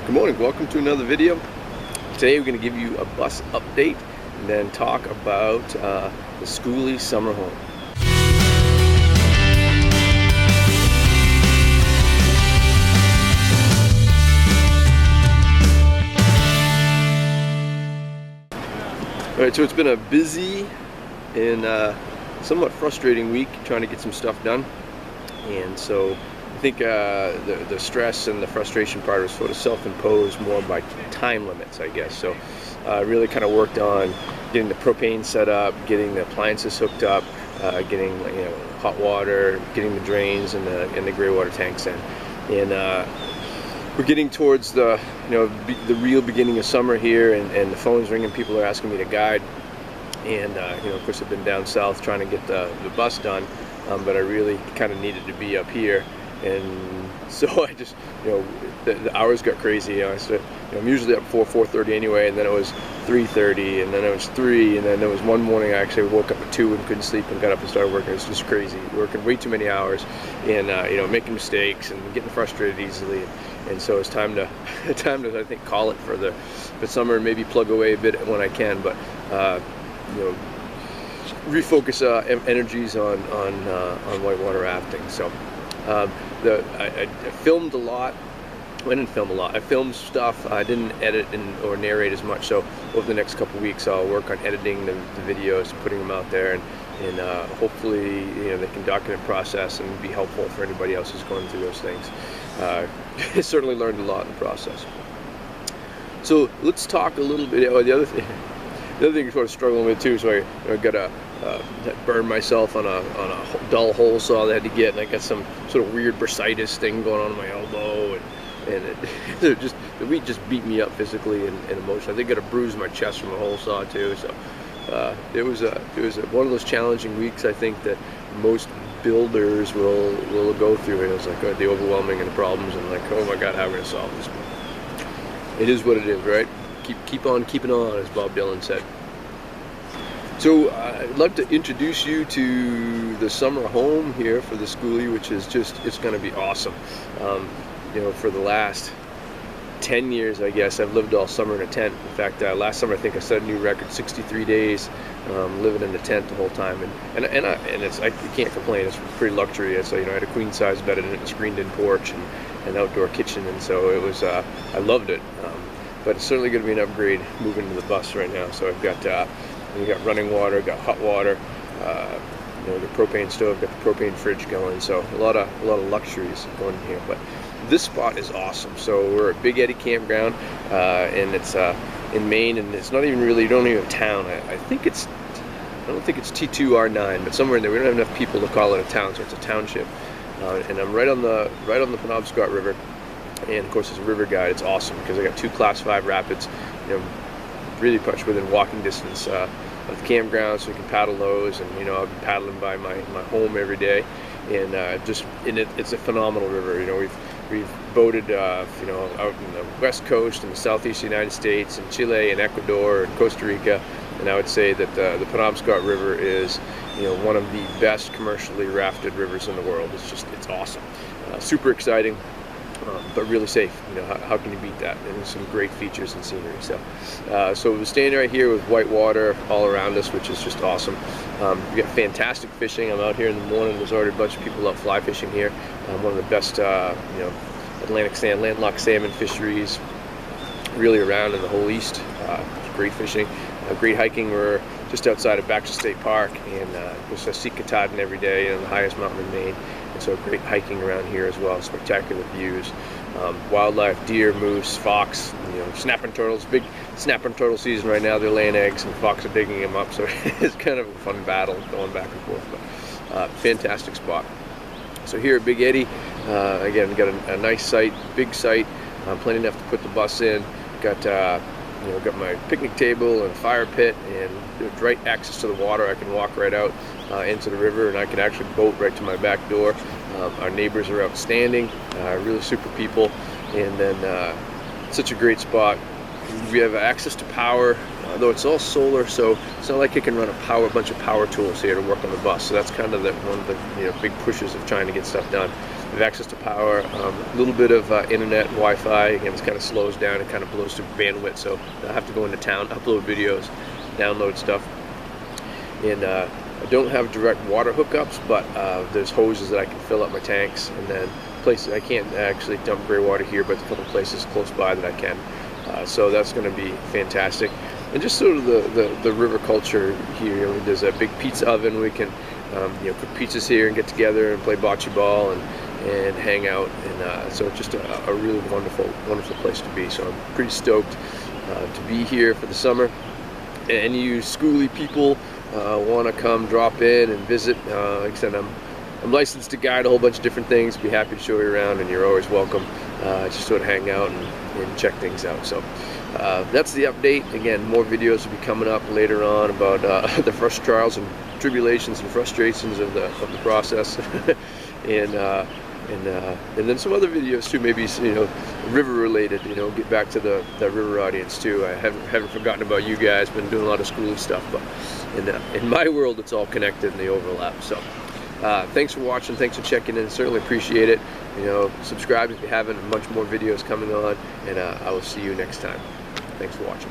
Good morning, welcome to another video. Today we're going to give you a bus update and then talk about the Skoolie summer home. Alright, so it's been a busy and somewhat frustrating week trying to get some stuff done, and so I think the stress and the frustration part was sort of self-imposed more by time limits, I guess. So I really kind of worked on getting the propane set up, getting the appliances hooked up, getting hot water, getting the drains and the gray water tanks in, and we're getting towards the the real beginning of summer here, and the phone's ringing. People are asking me to guide, and of course I've been down south trying to get the bus done, but I really kind of needed to be up here. And so I just, the hours got crazy. I'm usually up 4:30 anyway, and then it was 3:30, and then it was 3, and then there was one morning I actually woke up at 2 and couldn't sleep and got up and started working. It was just crazy, working way too many hours, and making mistakes and getting frustrated easily. And so it's time to I think call it for the summer and maybe plug away a bit when I can, but refocus energies on whitewater rafting. So. I filmed a lot. I didn't film a lot. I filmed stuff. I didn't edit or narrate as much. So over the next couple of weeks, I'll work on editing the videos, putting them out there, and hopefully they can document process and be helpful for anybody else who's going through those things. I certainly learned a lot in the process. So let's talk a little bit. The other thing I'm sort of struggling with too. So I got to burn myself on a dull hole saw that I had to get, and I got some sort of weird bursitis thing going on in my elbow, and the week just beat me up physically and emotionally. I think I got a bruise in my chest from a hole saw too. So it was one of those challenging weeks I think that most builders will go through. And it was like the overwhelming and the problems, and like, oh my God, how are we going to solve this? It is what it is, right? Keep on keeping on, as Bob Dylan said. So I'd love to introduce you to the summer home here for the Skoolie, which is it's going to be awesome. For the last 10 years, I guess, I've lived all summer in a tent. In fact, last summer I think I set a new record, 63 days living in the tent the whole time, and I can't complain. It's pretty luxury. It's I had a queen size bed and a screened-in porch and an outdoor kitchen, and so it was I loved it. But it's certainly going to be an upgrade moving to the bus right now. So I've got we got running water, got hot water, the propane stove, got the propane fridge going. So a lot of luxuries going in here. But this spot is awesome. So we're at Big Eddy Campground, and it's in Maine, and it's not even really, you don't even have a town. I don't think it's T2R9, but somewhere in there. We don't have enough people to call it a town, so it's a township. And I'm right on the Penobscot River. And of course, as a river guide, it's awesome because I got 2 Class 5 rapids, really much within walking distance of the campground, so we can paddle those. And I've been paddling by my home every day, and it's a phenomenal river. We've boated out in the west coast and the southeast United States, and Chile and Ecuador and Costa Rica, and I would say that the Penobscot River is one of the best commercially rafted rivers in the world. It's awesome, super exciting. But really safe. How can you beat that? And there's some great features and scenery. So we're standing right here with white water all around us, which is just awesome. We got fantastic fishing. I'm out here in the morning. There's already a bunch of people out fly fishing here. One of the best, landlocked salmon fisheries really around in the whole east. Great fishing, great hiking. We're just outside of Baxter State Park, and I see Katahdin every day, the highest mountain in Maine. And so great hiking around here as well. Spectacular views. Wildlife, deer, moose, fox, snapping turtles. Big snapping turtle season right now. They're laying eggs, and fox are digging them up. So it's kind of a fun battle going back and forth. But fantastic spot. So here at Big Eddy, again, got a nice site, big site, plenty enough to put the bus in. Got my picnic table and a fire pit, and right access to the water. I can walk right out into the river, and I can actually boat right to my back door. Our neighbors are outstanding, really super people, and then such a great spot. We have access to power, though it's all solar, so it's not like I can run a bunch of power tools here to work on the bus. So that's kind of one of the big pushes of trying to get stuff done. have access to power, a little bit of internet, Wi-Fi. Again, it kind of slows down and kind of blows through bandwidth, so I have to go into town, upload videos, download stuff. And I don't have direct water hookups, but there's hoses that I can fill up my tanks, and then places I can't actually dump gray water here, but a couple places close by that I can. So that's going to be fantastic. And just sort of the river culture here. You know, there's a big pizza oven. We can cook pizzas here and get together and play bocce ball and hang out. And so it's just a really wonderful place to be. So I'm pretty stoked to be here for the summer. And you Skoolie people want to come drop in and visit, like I said, I'm licensed to guide a whole bunch of different things. Be happy to show you around, and you're always welcome. Just sort of hang out and check things out. So that's the update. Again, more videos will be coming up later on about the first trials and tribulations and frustrations of the process, and then some other videos too, maybe river related. Get back to the river audience too. I haven't forgotten about you guys. Been doing a lot of Skoolie stuff, but in my world, it's all connected and they overlap. So thanks for watching. Thanks for checking in. Certainly appreciate it. Subscribe if you haven't. Much more videos coming on, and I will see you next time. Thanks for watching.